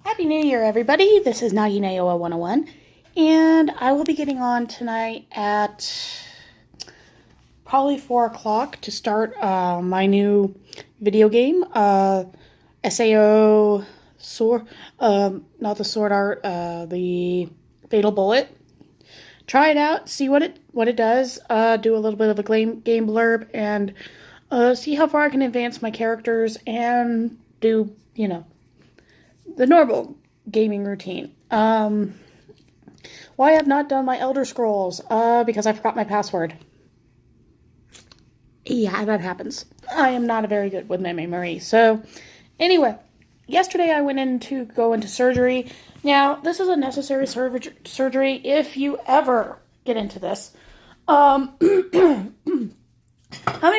Happy New Year, everybody. This is Naginaoa 101, and I will be getting on tonight at probably 4 o'clock to start my new video game, SAO Sword, not the Sword Art, the Fatal Bullet. Try it out, see what it does, do a little bit of a game blurb, and see how far I can advance my characters and do, the normal gaming routine. Why I have not done my Elder Scrolls? Because I forgot my password. Yeah, that happens. I am not very good with memory. So, anyway, yesterday I went in to go into surgery. Now, this is a necessary surgery if you ever get into this. How many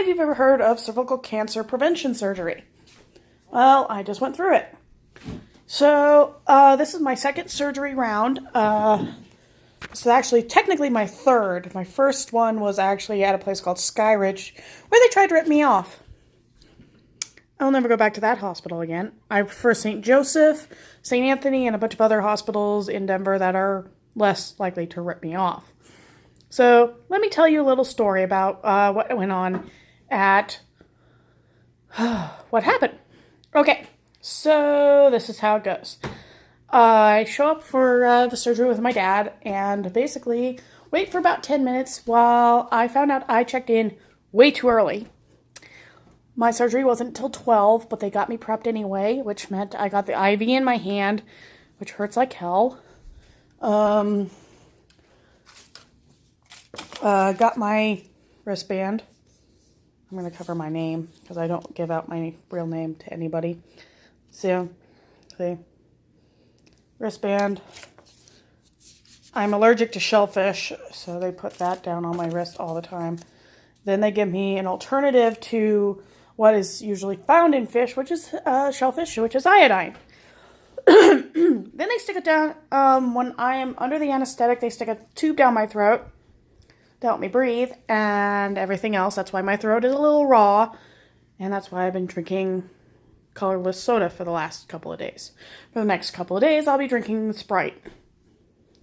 of you have ever heard of cervical cancer prevention surgery? Well, I just went through it. So, this is my second surgery round. This is actually technically my third. My first one was actually at a place called Skyridge, where they tried to rip me off. I'll never go back to that hospital again. I prefer St. Joseph, St. Anthony, and a bunch of other hospitals in Denver that are less likely to rip me off. So, let me tell you a little story about what went on at what happened. Okay. So, this is how it goes. I show up for the surgery with my dad and basically wait for about 10 minutes while I found out I checked in way too early. My surgery wasn't until 12, but they got me prepped anyway, which meant I got the IV in my hand, which hurts like hell. Got my wristband. I'm going to cover my name because I don't give out my real name to anybody. So, see, wristband. I'm allergic to shellfish, so they put that down on my wrist all the time. Then they give me an alternative to what is usually found in fish, which is shellfish, which is iodine. Then they stick it down, when I am under the anesthetic, they stick a tube down my throat to help me breathe and everything else. That's why my throat is a little raw, and that's why I've been drinking colorless soda for the last couple of days. For the next couple of days, I'll be drinking Sprite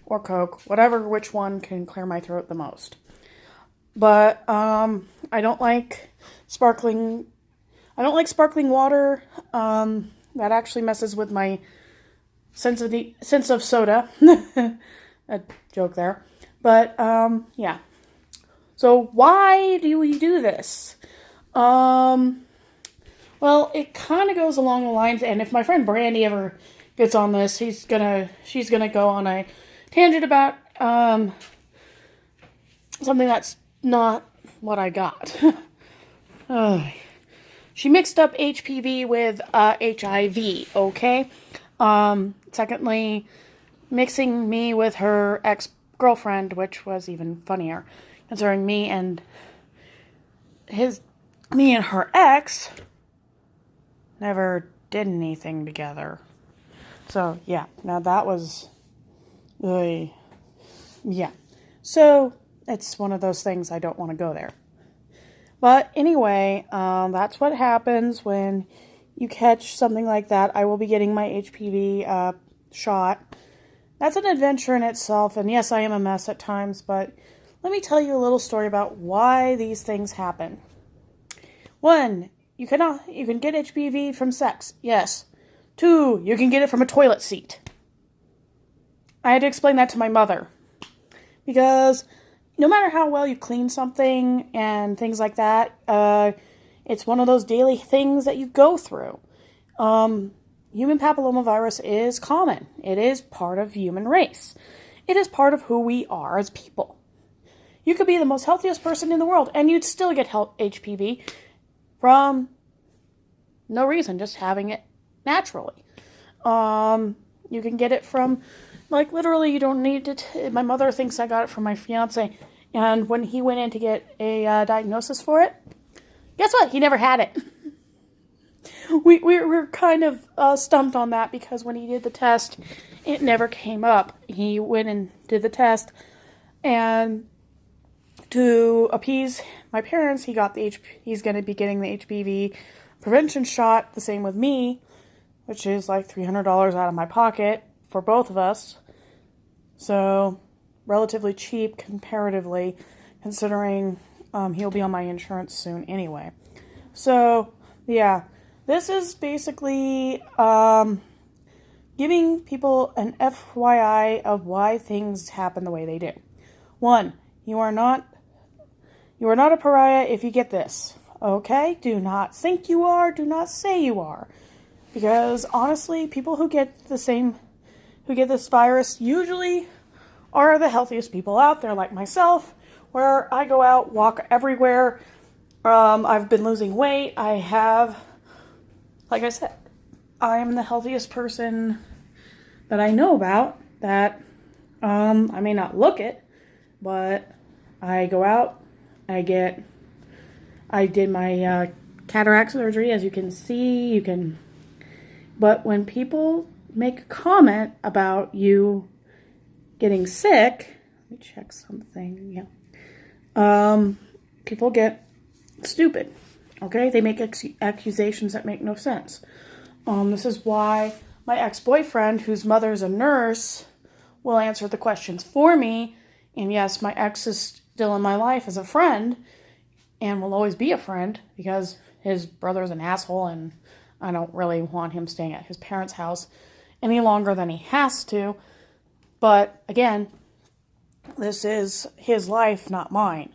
or Coke, which one can clear my throat the most. But I don't like sparkling water. That actually messes with my sense of soda. A joke there. But yeah. So why do we do this? Well, it kind of goes along the lines, and if my friend Brandy ever gets on this, she's gonna go on a tangent about something that's not what I got. She mixed up HPV with HIV, okay? Secondly, mixing me with her ex-girlfriend, which was even funnier, considering me and her ex never did anything together. So, yeah. Now, that was... yeah. So, it's one of those things I don't want to go there. But, anyway, that's what happens when you catch something like that. I will be getting my HPV shot. That's an adventure in itself, and yes, I am a mess at times, but let me tell you a little story about why these things happen. 1, you can get HPV from sex. Yes. 2, you can get it from a toilet seat. I had to explain that to my mother. Because no matter how well you clean something and things like that, it's one of those daily things that you go through. Human papillomavirus is common. It is part of human race. It is part of who we are as people. You could be the most healthiest person in the world and you'd still get HPV from no reason, just having it naturally. You can get it from, literally, you don't need it. My mother thinks I got it from my fiance, and when he went in to get a diagnosis for it, guess what? He never had it. We were kind of stumped on that because when he did the test, it never came up. He went and did the test, and to appease my parents, he's going to be getting the HPV prevention shot, the same with me. which is like $300 out of my pocket for both of us. So relatively cheap comparatively, considering he'll be on my insurance soon anyway. So yeah, this is basically giving people an FYI of why things happen the way they do. 1, you are not a pariah if you get this. Okay? Do not think you are. Do not say you are. Because honestly, people who get this virus usually are the healthiest people out there, like myself, where I go out, walk everywhere. I've been losing weight. Like I said, I am the healthiest person that I know about that, I may not look it, but I go out, I did my cataract surgery, as you can see, but when people make a comment about you getting sick, let me check something, people get stupid, okay? They make accusations that make no sense. This is why my ex-boyfriend, whose mother's a nurse, will answer the questions for me. And yes, my ex is still in my life as a friend and will always be a friend because his brother's an asshole and I don't really want him staying at his parents' house any longer than he has to. But again, this is his life, not mine.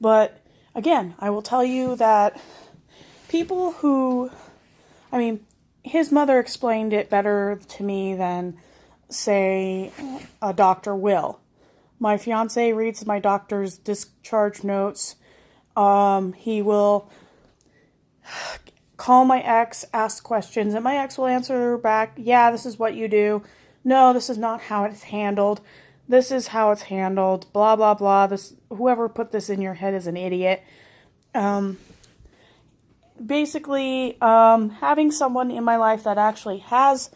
But again, I will tell you that people who, his mother explained it better to me than, say, a doctor will. My fiance reads my doctor's discharge notes. He will call my ex, ask questions, and my ex will answer back, yeah, this is what you do. No, this is not how it's handled. This is how it's handled. Blah, blah, blah. Whoever put this in your head is an idiot. Basically, having someone in my life that actually has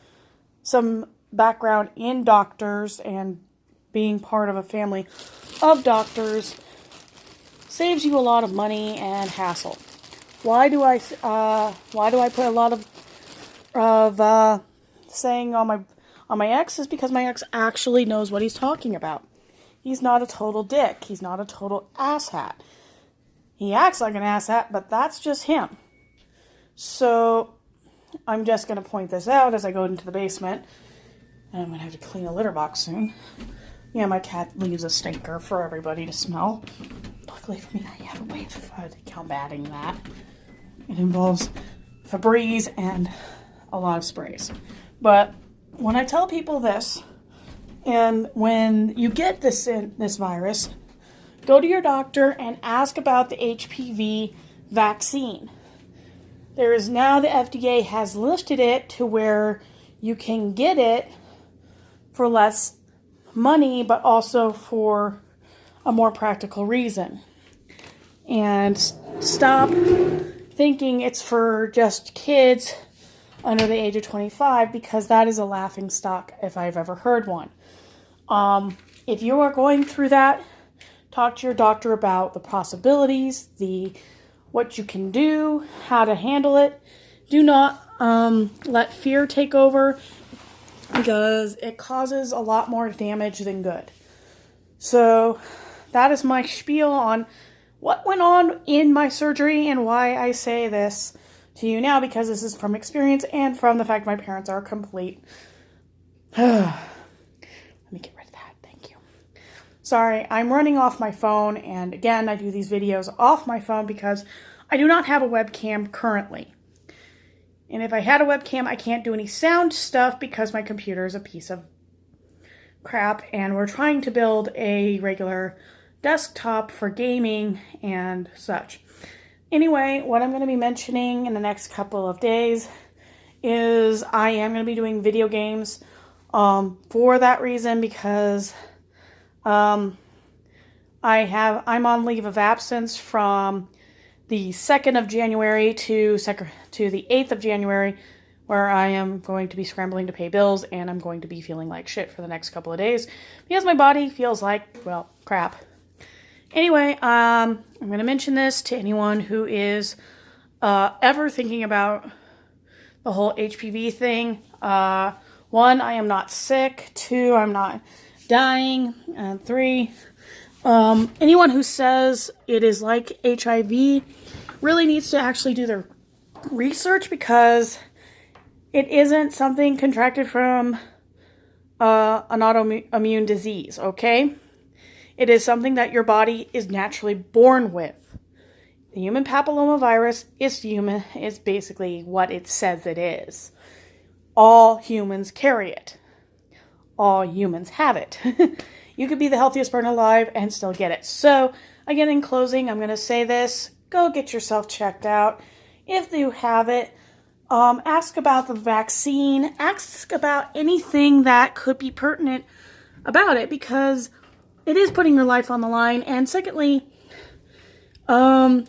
some background in doctors and being part of a family of doctors saves you a lot of money and hassle. Why do I put a lot of saying on my ex? Is because my ex actually knows what he's talking about. He's not a total dick. He's not a total asshat. He acts like an asshat, but that's just him. So I'm just going to point this out as I go into the basement. And I'm going to have to clean a litter box soon. Yeah, my cat leaves a stinker for everybody to smell. Luckily for me, I have a way of combating that. It involves Febreze and a lot of sprays. But when I tell people this, and when you get this virus, go to your doctor and ask about the HPV vaccine. There is now, the FDA has listed it to where you can get it for less money, but also for a more practical reason. And stop thinking it's for just kids under the age of 25, because that is a laughing stock if I've ever heard one. If you are going through that, talk to your doctor about the possibilities, what you can do, how to handle it. Do not let fear take over, because it causes a lot more damage than good. So that is my spiel on what went on in my surgery and why I say this to you now, because this is from experience and from the fact my parents are complete. Let me get rid of that. Thank you. Sorry, I'm running off my phone, and again, I do these videos off my phone because I do not have a webcam currently. And if I had a webcam, I can't do any sound stuff because my computer is a piece of crap, and we're trying to build a regular desktop for gaming and such. Anyway, what I'm going to be mentioning in the next couple of days is I am going to be doing video games for that reason, because I'm on leave of absence from the 2nd of January to the 8th of January, where I am going to be scrambling to pay bills, and I'm going to be feeling like shit for the next couple of days because my body feels like, well, crap. Anyway, I'm going to mention this to anyone who is ever thinking about the whole HPV thing. One, I am not sick. Two, I'm not dying. And three, anyone who says it is like HIV really needs to actually do their research, because it isn't something contracted from an autoimmune disease, okay? It is something that your body is naturally born with. The human papillomavirus is basically what it says it is. All humans carry it. All humans have it. You could be the healthiest person alive and still get it. So, again, in closing, I'm going to say this. Go get yourself checked out. If you have it, ask about the vaccine. Ask about anything that could be pertinent about it, because it is putting your life on the line. And secondly, the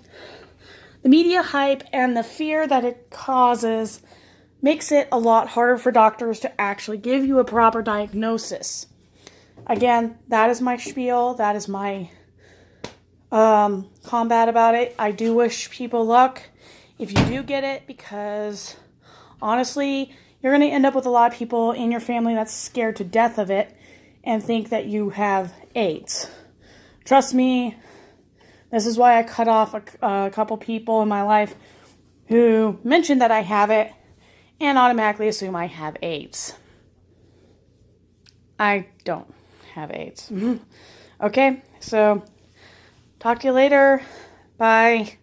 media hype and the fear that it causes makes it a lot harder for doctors to actually give you a proper diagnosis. Again, that is my spiel. That is my combat about it. I do wish people luck if you do get it, because honestly, you're going to end up with a lot of people in your family that's scared to death of it and think that you have AIDS. Trust me, this is why I cut off a couple people in my life who mentioned that I have it and automatically assume I have AIDS. I don't have AIDS. Okay, so talk to you later. Bye.